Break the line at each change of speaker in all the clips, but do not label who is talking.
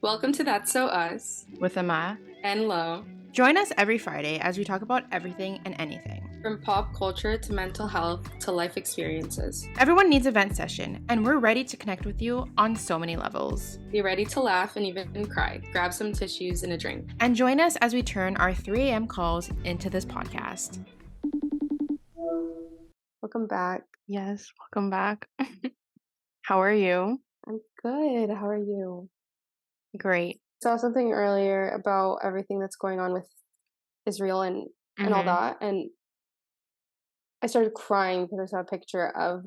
Welcome to That's So Us
with Ama
and Lo.
Join us every Friday as we talk about everything and anything.
From pop culture to mental health to life experiences.
Everyone needs a vent session, and we're ready to connect with you on so many levels.
Be ready to laugh and even cry. Grab some tissues and a drink.
And join us as we turn our 3 a.m. calls into this podcast.
Welcome back.
Yes, welcome back. How are you?
I'm good. How are you?
Great.
Saw something earlier about everything that's going on with Israel and all that, and I started crying because I saw a picture of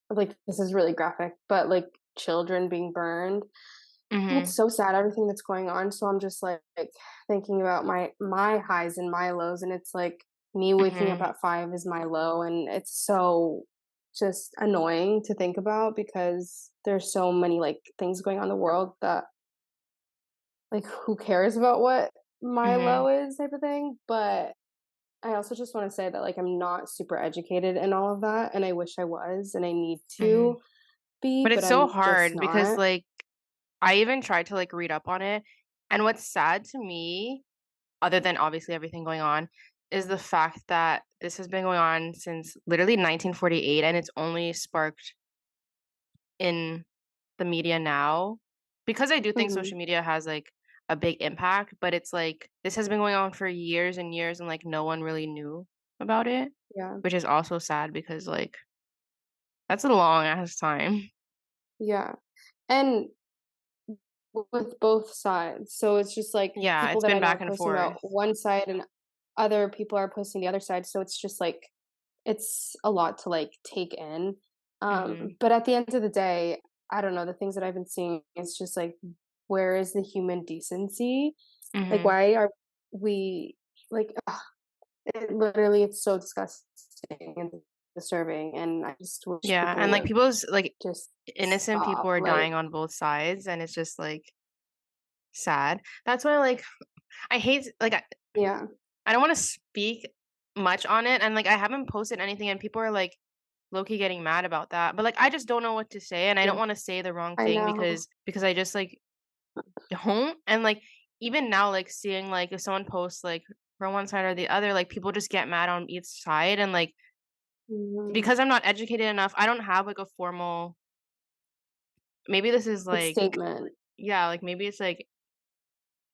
like, this is really graphic, but like children being burned. And it's so sad, everything that's going on. So I'm just like thinking about my highs and my lows, and it's like me waking up at 5 is my low, and it's so just annoying to think about because there's so many like things going on in the world that like who cares about what my low is type of thing. But I also just want to say that like I'm not super educated in all of that, and I wish I was, and I need to be,
But it's
but
so
I'm
hard
just
because
not.
like I even tried to like read up on it, and what's sad to me, other than obviously everything going on, is the fact that this has been going on since literally 1948, and it's only sparked in the media now. Because I do think
Hmm.
social media has like a big impact, but it's like this has been going on for years and years, and like no one really knew about it,
Yeah,
which is also sad because like that's a long ass time.
yeah, and with both sides. So it's just like
Yeah,
people
it's
that I
been
know
back
are
and
posting about
forth.
one side and other people are posting the other side. So it's just like it's a lot to like take in.
Hmm.
But at the end of the day, I don't know, the things that I've been seeing is just like where is the human decency? Like
Hmm.
why are we like literally it's so disgusting and disturbing, and I just wish
Yeah,
people
and like
would
people's like
just
innocent people
stop.
are
Like,
dying on both sides, and it's just like sad. That's why like I hate like
yeah.
I don't want to speak much on it, and like I haven't posted anything, and people are like low key getting mad about that. But like I just don't know what to say, and I
Yeah,
don't want to say the wrong
I
thing
know.
because I just like don't. And like even now, like seeing like if someone posts like from one side or the other, like people just get mad on each side, and like
Mhm.
because I'm not educated enough, I don't have like a formal. Maybe this is
Like,
like
statement.
yeah, like maybe it's like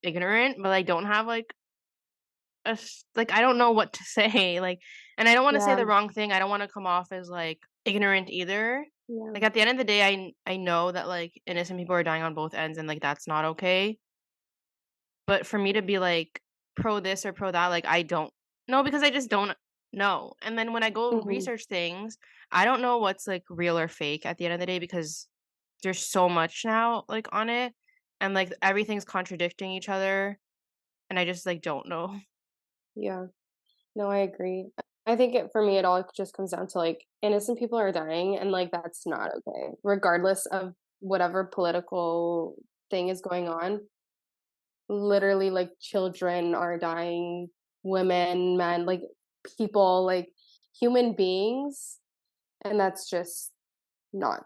ignorant, but I don't have like like I don't know what to say, like, and I don't want to say
Yeah,
the wrong thing. I don't want to come off as like ignorant either.
yeah.
Like at the end of the day, I know that like innocent people are dying on both ends, and like that's not okay. But for me to be like pro this or pro that, like I don't know because I just don't know. And then when I go
Mhm.
research things, I don't know what's like real or fake at the end of the day because there's so much now like on it, and like everything's contradicting each other, and I just like don't know.
Yeah. No, I agree. I think for me, it all just comes down to, like, innocent people are dying, and, like, that's not okay, regardless of whatever political thing is going on. Literally, like, children are dying, women, men, like, people, like, human beings, and that's just not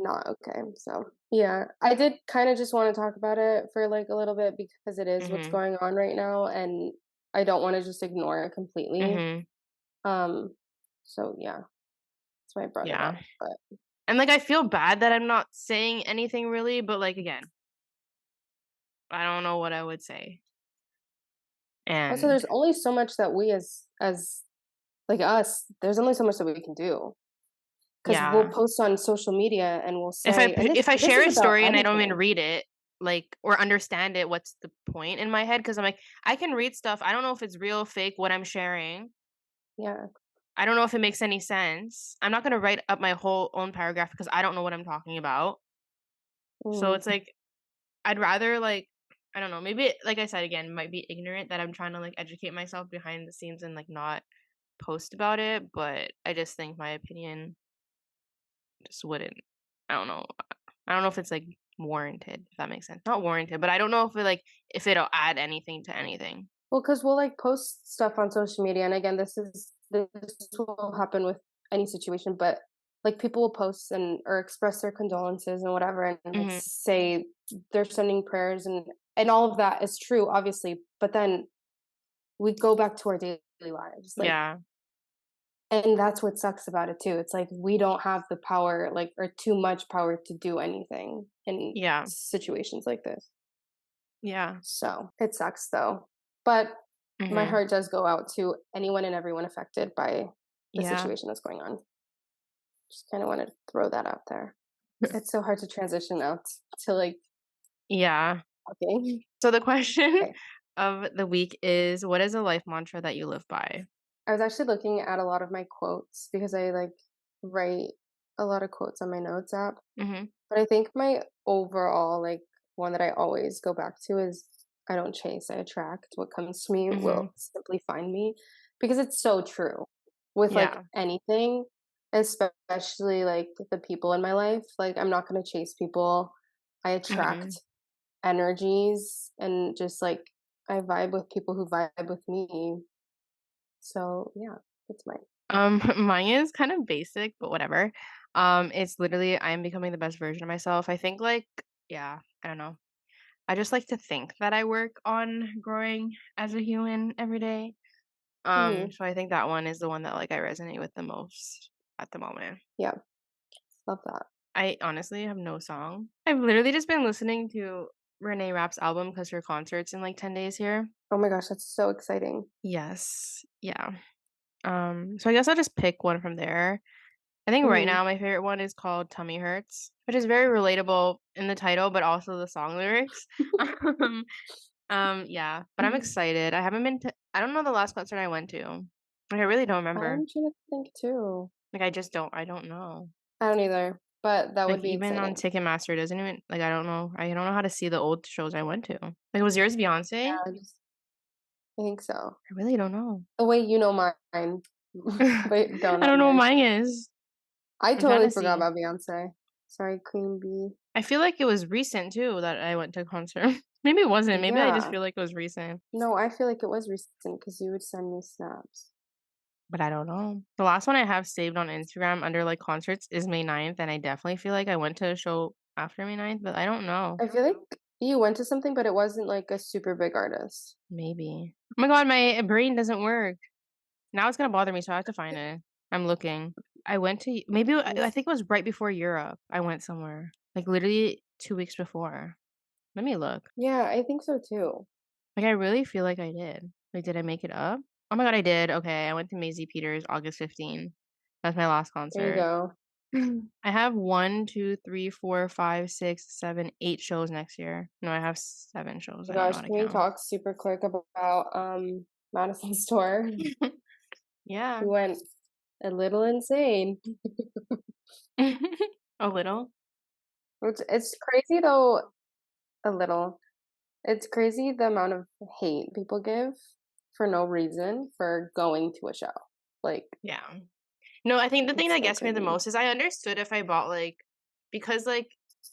not okay. So, yeah, I did kinda just wanna talk about it for, like, a little bit because it is what's
Mhm.
going on right now, and I don't wanna just ignore it completely.
Mhm.
Um, so yeah, that's why I brought it
Yeah.
up, but
And like I feel bad that I'm not saying anything really, but like again, I don't know what I would say.
also
And
there's only so much that we as like us, there's only so much that we can do because 'cause we'll
yeah,
post on social media and we'll say, and
if I
this
share
is
a
about
story and I don't even
anything.
read it, like or understand it, what's the point in my head? Because I'm like, I can read stuff. I don't know if it's real, fake, what I'm sharing.
Yeah.
I don't know if it makes any sense. I'm not gonna write up my whole own paragraph because I don't know what I'm talking about. So
Mm,
it's like I'd rather like I don't know, maybe like I said again, it might be ignorant that I'm trying to like educate myself behind the scenes and like not post about it, but I just think my opinion just wouldn't. I don't know. I don't know if it's like warranted, if that makes sense. Not warranted, but I don't know if it like if it'll add anything to anything.
well, because 'cause we'll, like, post stuff on social media, and again, this will happen with any situation, but like people will post and or express their condolences and whatever and like
Mhm.
say they're sending prayers and all of that is true obviously, but then we go back to our daily lives like
Yeah.
and that's what sucks about it too. It's like we don't have the power like or too much power to do anything in
Yeah.
situations like this.
Yeah.
So, it sucks though. But my
Mhm.
heart does go out to anyone and everyone affected by the
Yeah.
situation that's going on. Just kinda wanted to throw that out there. It's so hard to transition out to, like,
Yeah.
talking.
So the question
Okay.
of the week is, what is a life mantra that you live by?
I was actually looking at a lot of my quotes because I, like, write a lot of quotes on my notes app.
Mhm.
But I think my overall, like, one that I always go back to is I don't chase, I attract. What comes to me
Mhm.
will simply find me because it's so true with like
Yeah.
anything, especially like the people in my life. Like, I'm not going to chase people. I attract
Mhm.
energies and just like I vibe with people who vibe with me. So, yeah, that's mine.
Mine is kind of basic, but whatever. It's literally I am becoming the best version of myself. I think like yeah, I don't know. I just like to think that I work on growing as a human every day.
Mhm.
So I think that one is the one that like I resonate with the most at the moment.
Yeah, love that.
I honestly have no song. I've literally just been listening to Renee Rapp's album because her concert's in like 10 days here.
Oh my gosh, that's so exciting.
Yes. Yeah. So I guess I'll just pick one from there. I think right
Mhm.
now my favorite one is called Tummy Hurts, which is very relatable in the title, but also the song lyrics. Um, yeah, but I'm excited. I haven't been to, I don't know the last concert I went to. Like, I really don't remember.
I'm trying to think too.
Like, I don't know.
I don't either, but that
Like,
would be
even on
exciting.
Ticketmaster, it doesn't even, like, I don't know how to see the old shows I went to. Like, was yours Beyonce?
Yeah, I think so.
I really don't know.
The way you know mine, but don't
I
know
don't know what
yours.
mine is.
I
I'm trying
totally
to
forgot
see.
about Beyonce. Sorry, Queen Bee.
I feel like it was recent too that I went to a concert. Maybe it wasn't. Maybe I just
Yeah.
feel like it was recent.
No, I feel like it was recent because you would send me snaps.
But I don't know. The last one I have saved on Instagram under, like, concerts is May 9th, and I definitely feel like I went to a show after May 9th, but I don't know.
I feel like you went to something, but it wasn't like a super big artist.
Maybe. Oh my god, my brain doesn't work. Now it's gonna bother me, so I have to find it. I'm looking. I went to maybe I
Yes.
think it was right before Europe. I went somewhere, like, literally 2 weeks before. Let me look.
Yeah, I think so too.
Like, I really feel like I did. Like, did I make it up? Oh my god, I did. Okay, I went to Maisie Peters August 15th. That's my last
There you
concert.
go.
I have 1, 2, 3, 4, 5, 6, 7, 8 shows next year. No, I have 7 shows.
Oh
I don't
my
know
gosh,
how to
can we
count.
talk super quick about Madison Store?
Yeah.
We went a little insane.
A little.
Which it's crazy though, a little. It's crazy the amount of hate people give for no reason for going to a show. Like,
Yeah. No, I think the thing
it's
that
so
gets me the
crazy.
most is I understood if I bought, like because, like,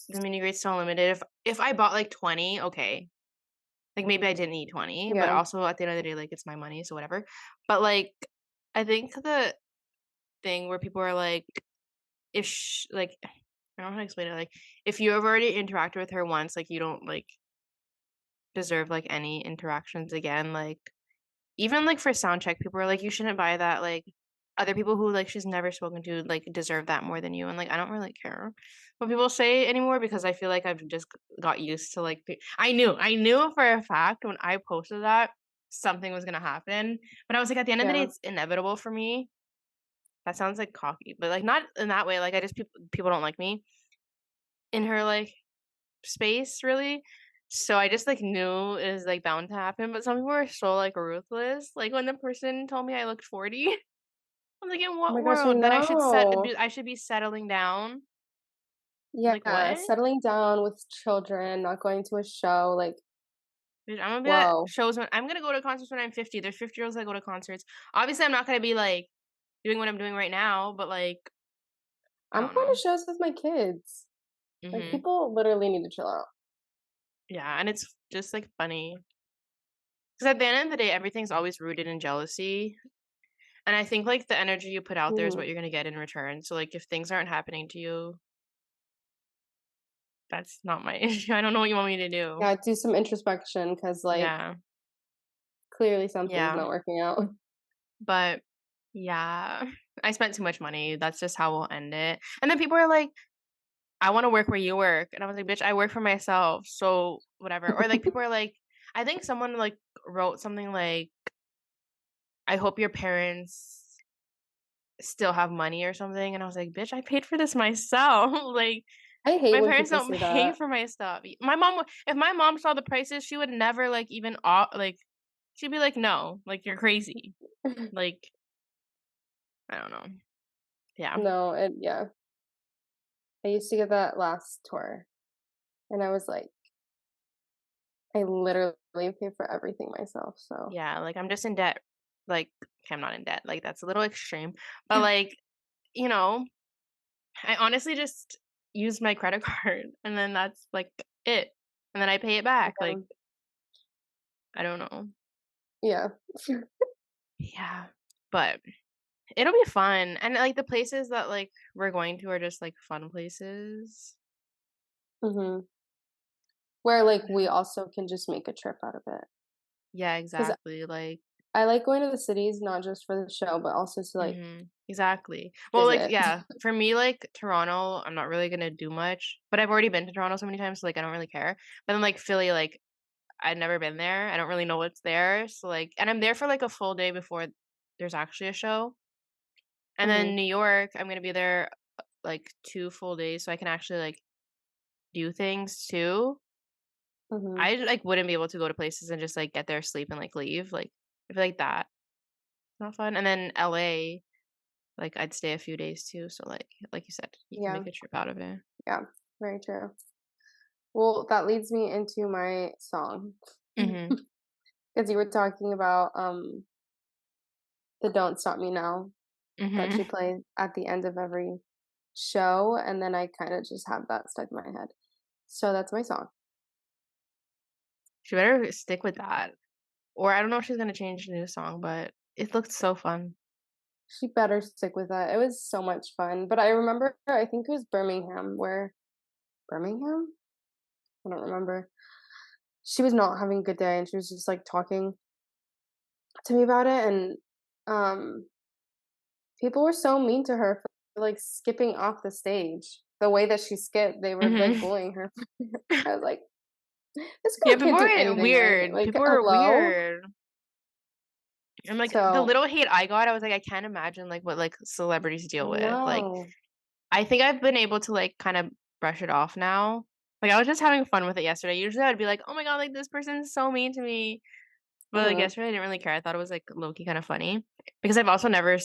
the mini great's so limited, if I bought, like, 20, okay. Like, maybe I didn't need 20, but
Yeah.
also at the end of the day, like, it's my money, so whatever. But, like, I think the thing where people are like, if like, I don't know how to explain it. Like, if you have already interacted with her once, like, you don't, like, deserve, like, any interactions again. Like, even, like, for sound check, people are like, "You shouldn't buy that." Like, other people who, like, she's never spoken to, like, deserve that more than you, and, like, I don't really care what people say anymore because I feel like I've just got used to, like, I knew for a fact when I posted that something was gonna happen, but I was like, at the end of the day,
Yeah.
it's inevitable for me. That sounds, like, cocky, but, like, not in that way, like, I just people don't like me in her, like, space, really. So I just, like, knew it was, like, bound to happen, but some people are so, like, ruthless. Like, when the person told me I looked 40, I'm like, "In
Oh
what
my gosh, I
world? That
know.
I should be settling down?" Like,
Yeah,
what?
settling down with children, not going to a show, like,
Dude, I'm gonna be at
whoa.
shows when I'm gonna go to concerts when I'm 50. There's 50-year-olds that go to concerts. Obviously, I'm not gonna be, like, doing what I'm doing right now, but, like, I
I'm
don't
going
know.
to shows with my kids. Like,
Mhm.
people literally need to chill out.
Yeah, and it's just, like, funny because at the end of the day, everything's always rooted in jealousy. And I think, like, the energy you put out there is what
Mhm.
you're gonna get in return. So, like, if things aren't happening to you, that's not my issue. I don't know what you want me to do.
Yeah, do some introspection because, like,
Yeah.
clearly something's
Yeah.
not working out.
But, yeah, I spent too much money. That's just how we'll end it. And then people are like, "I wanna work where you work." And I was like, "Bitch, I work for myself, so whatever." Or, like, people are like I think someone, like, wrote something like, "I hope your parents still have money," or something, and I was like, "Bitch, I paid for this myself." Like,
I hate
my
when
parents
people
don't
say
pay
that.
for my stuff. My mom would if my mom saw the prices, she would never, like, even like, she'd be like, "No, like, you're crazy." Like, I don't know. Yeah.
No, yeah. I used to get that last tour, and I was like, I literally pay for everything myself, so
Yeah, like, I'm just in debt. Like, okay, I'm not in debt, like, that's a little extreme, but, like, you know, I honestly just use my credit card, and then that's, like, it, and then I pay it back, like,
um,
I don't know.
yeah.
Yeah, but it'll be fun, and, like, the places that, like, we're going to are just, like, fun places.
Mhm. Where, like, we also can just make a trip out of it.
Yeah,
'Cause
exactly, like
I like going to the cities not just for the show, but also to, like,
mhm, exactly. Well, like,
visit.
yeah, for me, like, Toronto, I'm not really gonna do much, but I've already been to Toronto so many times, so, like, I don't really care, but then, like, Philly, like, I've never been there, I don't really know what's there, so, like and I'm there for, like, a full day before there's actually a show, and then
Mhm,
New York, I'm gonna be there, like, 2 full days so I can actually, like, do things too.
mhm.
I, like, wouldn't be able to go to places and just, like, get there, sleep, and, like, leave, like, I feel like that not fun, and then LA, like, I'd stay a few days too, so, like you said, you can
Yeah,
make a trip out of it.
yeah, very true. Well, that leads me into my song.
Mhm,
Because you were talking about, the "Don't Stop Me Now" that she
mhm.
plays at the end of every show, and then I kinda just have that stuck in my head. So that's my song.
She better stick with that, or I don't know if she's gonna change the new song, but it looked so fun.
She better stick with that. It was so much fun, but I remember I think it was Birmingham where Birmingham? I don't remember. She was not having a good day, and she was just, like, talking to me about it, and, um, people were so mean to her for, like, skipping off the stage. The way that she skipped, they were, like,
Mhm.
bullying her. I was like, "This
Yeah,
girl can't do anything right." Like,
people are
hello?
weird. And, like, the
So
little hate I got, I was like, I can't imagine, like, what, like, celebrities
I
deal with, like,
know.
I think I've been able to, like, kinda brush it off now. Like, I was just having fun with it yesterday. Usually, I'd be like, "Oh my god, like, this person's so mean to me." But, like,
Mhm.
yesterday, I didn't really care. I thought it was, like, low-key kinda funny because I've also never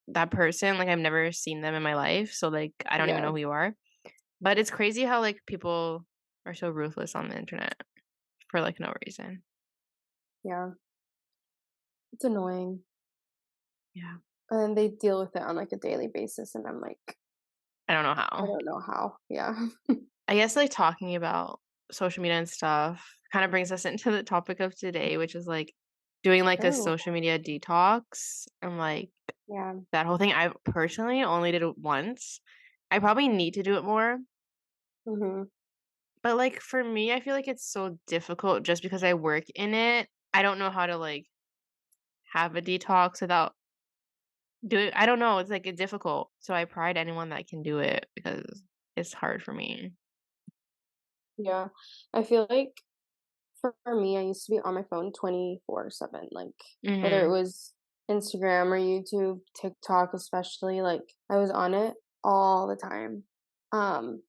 that person, like, I've never seen them in my life, so, like, I don't even
Yeah,
know who you are. But it's crazy how, like, people are so ruthless on the internet for, like, no reason.
yeah. It's annoying.
Yeah.
And they deal with it on, like, a daily basis, and I'm like,
I don't know
I
how.
don't know how. Yeah.
I guess, like, talking about social media and stuff kinda brings us into the topic of today, which is, like, doing, like, a
Oh,
social media detox and, like,
yeah.
that whole thing. I personally only did it once. I probably need to do it more,
Mhm.
but, like, for me, I feel like it's so difficult just because I work in it. I don't know how to, like, have a detox without do it. I don't know, it's, like, it's difficult. So I pride anyone that can do it because it's hard for me.
Yeah. I feel like for me, I used to be on my phone 24/7, like, whether it
Mhm.
was Instagram or YouTube, TikTok especially, like, I was on it all the time. Um,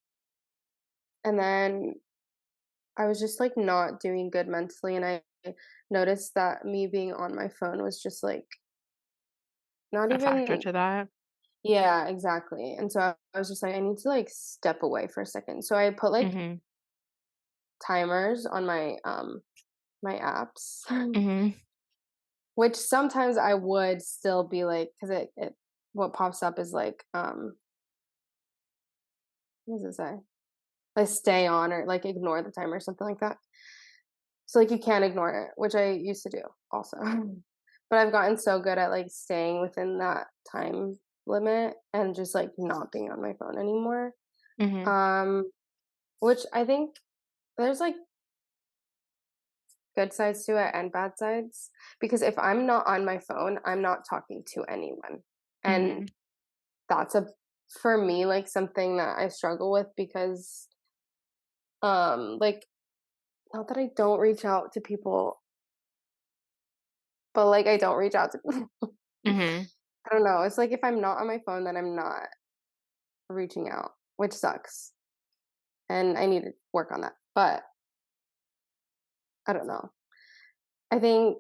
and then I was just, like, not doing good mentally, and I noticed that me being on my phone was just, like, not
A factor
even
to that.
yeah, exactly, and so I was just like, "I need to, like, step away for a second." So I put, like,
Mhm.
timers on my apps,
Mhm.
which sometimes I would still be like, because it what pops up is, like, what does it say? Like, stay on or, like, ignore the timer or something like that. So, like, you can't ignore it, which I used to do also. but I've gotten so good at, like, staying within that time limit and just, like, not being on my phone anymore.
Mhm.
Um, which I think there's, like, good sides to it and bad sides, because if I'm not on my phone, I'm not talking to anyone, and
Mhm.
that's a for me, like, something that I struggle with because, like, not that I don't reach out to people, but, like, I don't reach out to
Mhm.
I don't know, it's like if I'm not on my phone, then I'm not reaching out, which sucks, and I need to work on that, but I don't know. I think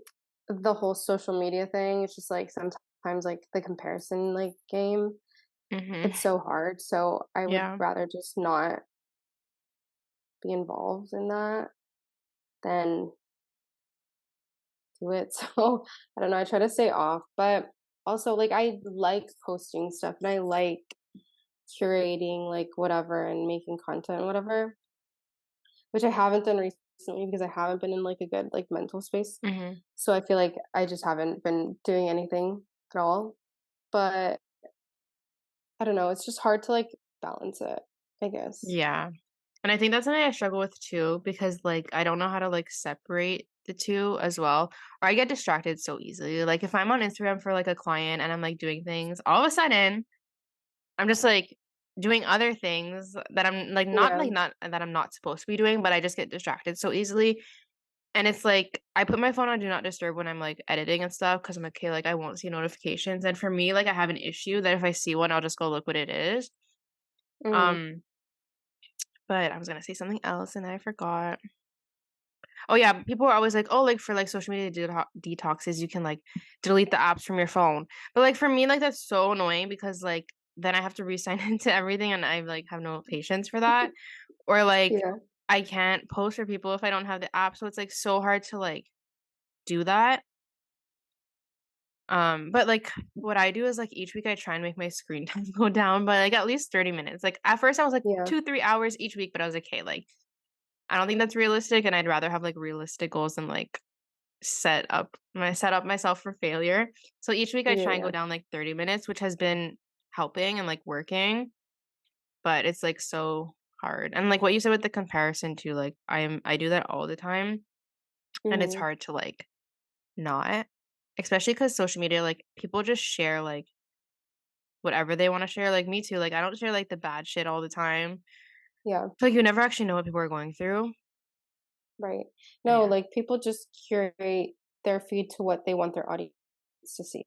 the whole social media thing, it's just, like, sometimes, like, the comparison, like, game,
Mhm.
it's so hard, so I would
Yeah.
rather just not be involved in that than do it, so, I don't know, I try to stay off, but also, like, I like posting stuff, and I like curating, like, whatever, and making content, whatever, which I haven't done recently because I haven't been in, like, a good, like, mental space,
Mhm.
so I feel like I just haven't been doing anything at all, but I don't know, it's just hard to, like, balance it, I guess.
Yeah. And I think that's something I struggle with too because, like, I don't know how to, like, separate the 2 as well, or I get distracted so easily. Like, if I'm on Instagram for, like, a client and I'm, like, doing things, all of a sudden, I'm just, like, doing other things that I'm,
Yeah,
not that I'm not supposed to be doing, but I just get distracted so easily. And it's like, I put my phone on do not disturb when I'm, like, editing and stuff because 'cause I'm like, "Okay, like, I won't see notifications." And for me, like, I have an issue that if I see one, I'll just go look what it is.
mhm,
Um, but I was gonna say something else and I forgot. Oh, yeah, people are always like, "Oh, like, for, like, social media detoxes, you can, like, delete the apps from your phone." But, like, for me, like, that's so annoying because, like, then I have to re-sign into everything, and I, like, have no patience for that. Or, like,
yeah,
I can't post for people if I don't have the app, so it's, like, so hard to, like, do that. But, like, what I do is, like, each week I try and make my screen time go down by, like, at least 30 minutes. Like, at first I was, like,
yeah,
2, 3 hours each week, but I was like, "Okay, like, I don't think that's realistic, and I'd rather have, like, realistic goals than, like, set up myself for failure." So each week I
yeah,
try and go
yeah,
down, like, 30 minutes, which has been helping and, like, working, but it's, like, so hard. And, like, what you said with the comparison too, like, I do that all the time, and it's
mhm,
hard to, like, not, especially because social media, like, people just share, like, whatever they wanna share, like, me too, like, I don't share, like, the bad shit all the time.
yeah,
So, like, you never actually know what people are going through.
right. No,
Yeah.
like, people just curate their feed to what they want their audience to see,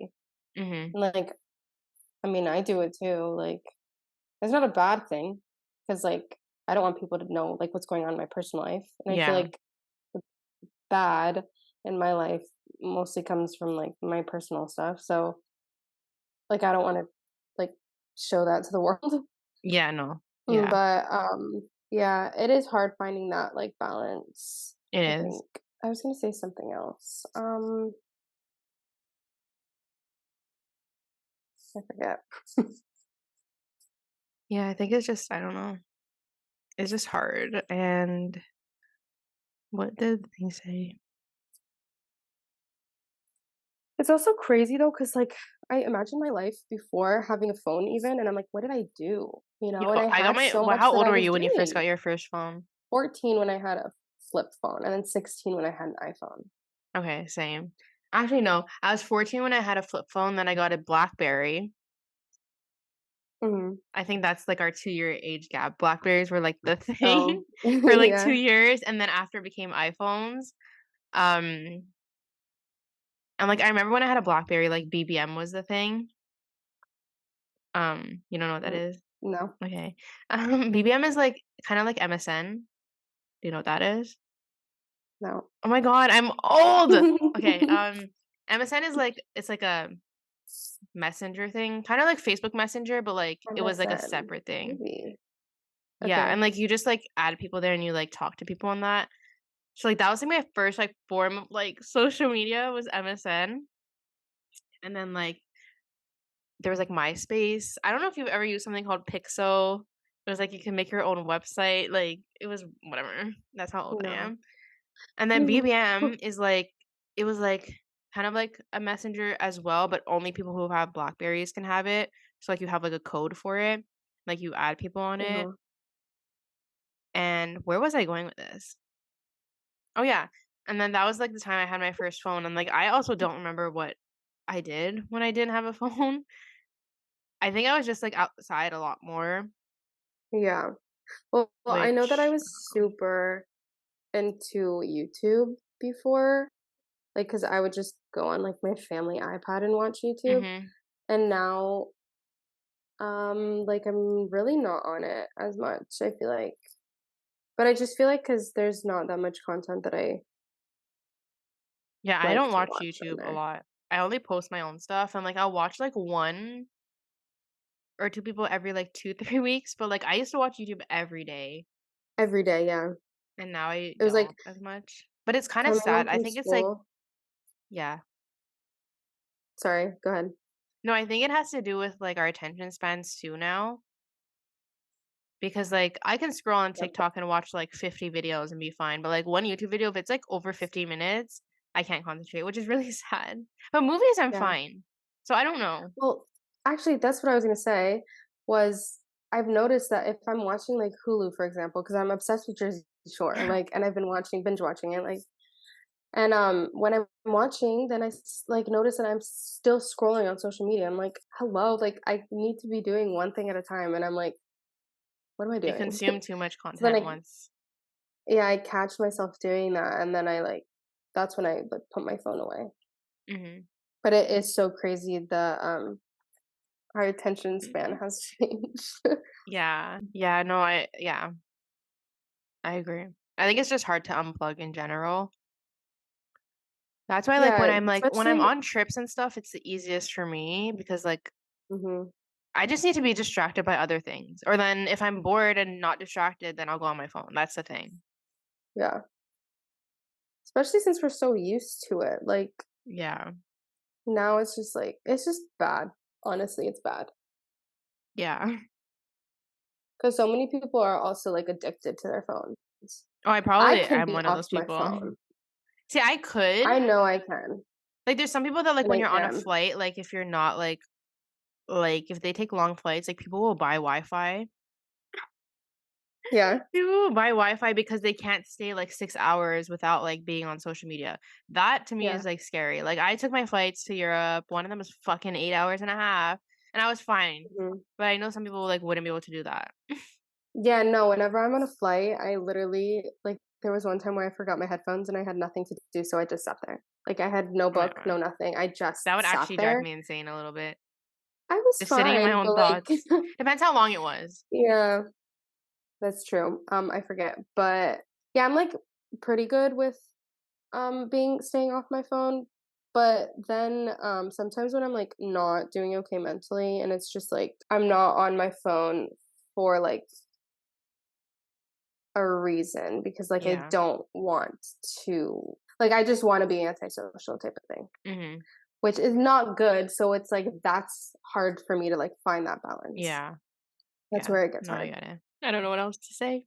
Mhm.
and, like, I mean, I do it too, like, it's not a bad thing, because like, I don't want people to know, like, what's going on in my personal life, and I feel
Yeah.
like the bad in my life mostly comes from, like, my personal stuff, so, like, I don't wanna, like, show that to the world.
Yeah, no. Yeah.
But, yeah, it is hard finding that, like, balance,
It
I
is.
think. I was gonna say something else. I forget.
Yeah, I think it's just I don't know. It's just hard, and what did they say?
It's also crazy though, cause like, I imagine my life before having a phone even, and I'm like, "What did I do?" You know? And
Yo,
I
I got
had
my
so much
how
that
old
I
were
was
you when you first
doing.
got your first phone?
14 when I had a flip phone, and then 16 when I had an iPhone.
Okay, same. Actually, no, I was 14 when I had a flip phone, then I got a BlackBerry.
Mhm.
I think that's, like, our 2-year age gap. BlackBerries were, like, the thing
Oh,
for, like, 2
yeah.
years, and then after it became iPhones, um, and, like, I remember when I had a BlackBerry, like, BBM was the thing. You don't know what that
Mm,
is?
no,
Okay. BBM is, like, kinda like MSN. Do you know what that is?
no.
Oh my god, I'm old! Okay, MSN is, like it's like a messenger thing, kinda like Facebook Messenger, but, like, it was, like, a
MSN,
separate thing.
maybe.
Yeah,
Okay.
and, like, you just, like, add people there and you, like, talk to people on that. So, like, that was, like, my first, like, form of, like, social media was MSN, and then, like, there was, like, MySpace. I don't know if you've ever used something called Pixo. It was, like, you can make your own website, like, it was whatever. That's how old I
No.
am. And then BBM is, like it was, like kind of like a messenger as well, but only people who have Blackberries can have it. So, like, you have, like, a code for it, like, you add people on it.
Uh-huh.
And where was I going with this? Oh, yeah, and then that was, like, the time I had my first phone, and, like, I also don't remember what I did when I didn't have a phone. I think I was just, like, outside a lot more,
Yeah. Well, I know that I
which
was super into YouTube before, like, cause I would just go on, like, my family iPad and watch YouTube,
mhm.
and now, like, I'm really not on it as much, I feel like. But I just feel like cause there's not that much content that I
Yeah, I
like
don't
to
watch
watch on
YouTube a
there.
lot. I only post my own stuff, and, like, I'll watch, like, 1 or 2 people every, like, 2, 3 weeks, but, like, I used to watch YouTube every day,
Every day, yeah.
and now I
It was like
don't as much. But it's kinda
coming home
sad. I
from
think it's, like
school.
yeah.
Sorry, go ahead.
No, I think it has to do with, like, our attention spans too now, because, like, I can scroll on
Yep.
TikTok and watch, like, 50 videos and be fine, but, like, one YouTube video, if it's, like, over 50 minutes, I can't concentrate, which is really sad. But movies, I'm
Yeah.
fine. So I don't know.
Well, actually, that's what I was gonna say was I've noticed that if I'm watching, like, Hulu, for example, because 'cause I'm obsessed with Jersey Shore, like, and I've been binge watching it, like and, when I'm watching, then like, notice that I'm still scrolling on social media. I'm like, "Hello?" Like, I need to be doing one thing at a time, and I'm like, "What am I
You
doing?"
consume too much
So then
content once.
yeah, I catch myself doing that, and then that's when I, like, put my phone away.
Mhm.
But it is so crazy our attention span has changed.
Yeah. I agree. I think it's just hard to unplug in general. That's why, like,
Yeah,
when I'm
especially
on trips and stuff, it's the easiest for me because, like,
mhm,
I just need to be distracted by other things. Or then if I'm bored and not distracted, then I'll go on my phone. That's the thing.
yeah. Especially since we're so used to it, like,
Yeah.
now it's just bad. Honestly, it's bad
Yeah.
because so many people are also, like, addicted to their phones.
Oh, I
I
probably
can
am
be
one of
off
those
my
people.
phone.
See, I could.
I know I can,
Like, there's some people that, like,
and
when
I
you're on a
am.
flight, like, if you're not, like, if they take long flights, like, people will buy Wi-Fi.
Yeah,
People will buy Wi-Fi because they can't stay, like, 6 hours without, like, being on social media. That to me
yeah,
is, like, scary. Like, I took my flights to Europe, one of them was fucking 8 hours and a half, and I was fine.
mhm.
But I know some people, like, wouldn't be able to do that.
Yeah, no, whenever I'm on a flight, I literally there was one time where I forgot my headphones and I had nothing to do, so I just sat there. Like, I had no
Oh my
book,
god.
no nothing, I just
That would
sat
actually drive
there.
me insane a little bit.
I was
Just sitting in my
fine,
own
but, like
thoughts. Depends how long it was.
yeah. That's true. I forget, but yeah, I'm like pretty good with being staying off my phone. But then sometimes when I'm like not doing okay mentally, and it's just like I'm not on my phone for like a reason because like I
Yeah.
don't want to like I just want to be antisocial type of thing,
Mhm.
which is not good. So it's like that's hard for me to like find that balance.
Yeah.
That's
Yeah.
where it gets
No, I
hard.
get it. I don't know what else to say.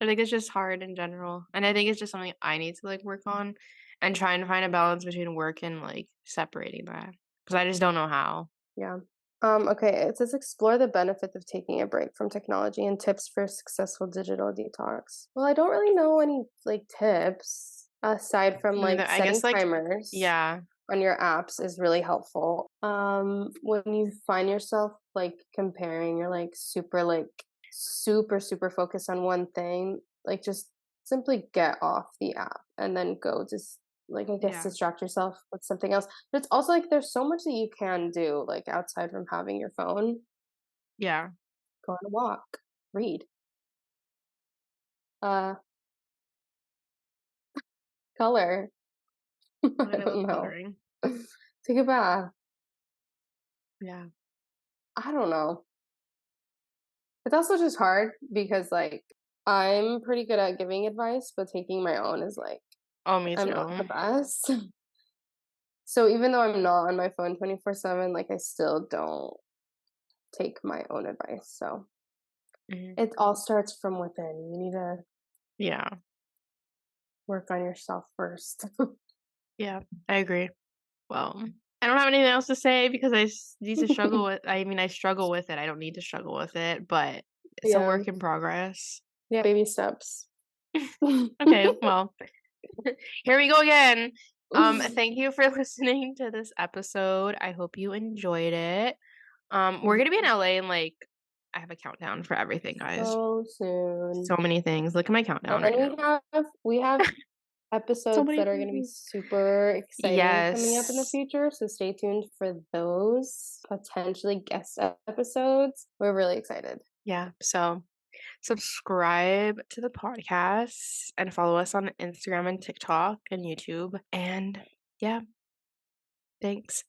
I think it's just hard in general, and I think it's just something I need to, like, work on and trying to find a balance between work and, like, separating that because I just don't know how.
Yeah. Okay, it says explore the benefits of taking a break from technology and tips for a successful digital detox. Well, I don't really know any like tips aside from like
I
setting
guess, like
timers
yeah,
on your apps is really helpful. When you find yourself like comparing, you're like super focused on one thing, like just simply get off the app and then go just like I guess
yeah,
distract yourself with something else. But it's also like there's so much that you can do like outside from having your phone.
yeah.
Go on a walk, read, uh, color.
Oh,
I
I love
don't know.
coloring.
Take a bath.
Yeah.
I don't know. It's also just hard because, like, I'm pretty good at giving advice, but taking my own is, like,
Oh, me
I'm not the
too.
best. So even though I'm not on my phone 24/7, like, I still don't take my own advice, so
Mhm.
it all starts from within. You need to
Yeah,
work on yourself first.
yeah, I agree. Well, I don't have anything else to say because need to struggle with. I mean, I struggle with it. I don't need to struggle with it, but it's a
Yeah.
work in progress.
Yeah, baby steps.
Okay, well, here we go again. Thank you for listening to this episode. I hope you enjoyed it. We're gonna be in LA and like I have a countdown for everything, guys.
So soon.
So many things. Look at my
And
countdown
then
right now.
we have
So
episodes
many
that are gonna be
things.
super exciting coming up in the
Yes.
future, so stay tuned for those, potentially guest episodes. We're really excited.
Yeah. So subscribe to the podcast and follow us on Instagram and TikTok and YouTube. And yeah, thanks.